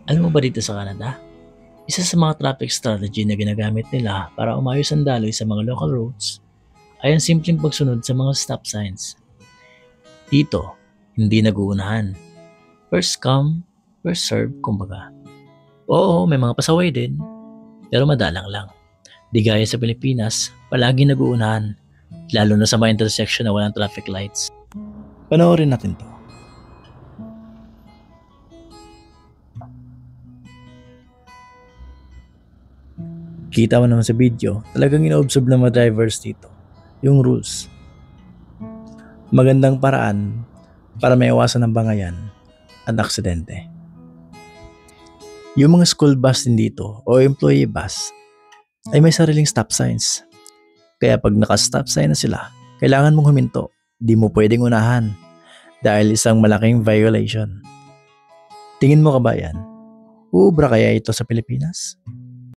Alam mo ba dito sa Canada, isa sa mga traffic strategy na ginagamit nila para umayos ang daloy sa mga local roads ay ang simpleng pagsunod sa mga stop signs. Dito, hindi nag-uunahan. First come, first serve, kumbaga. Oo, may mga pasaway din, pero madalang lang. Di gaya sa Pilipinas, palagi nag-uunahan, lalo na sa mga intersection na walang traffic lights. Panoorin natin to. Kita mo naman sa video, talagang ino-observe ng mga drivers dito yung rules. Magandang paraan para maiwasan ng bangayan at aksidente. Yung mga school bus din dito o employee bus ay may sariling stop signs. Kaya pag naka-stop sign na sila, kailangan mong huminto. Di mo pwedeng unahan dahil isang malaking violation. Tingin mo ka ba yan? Uubra kaya ito sa Pilipinas?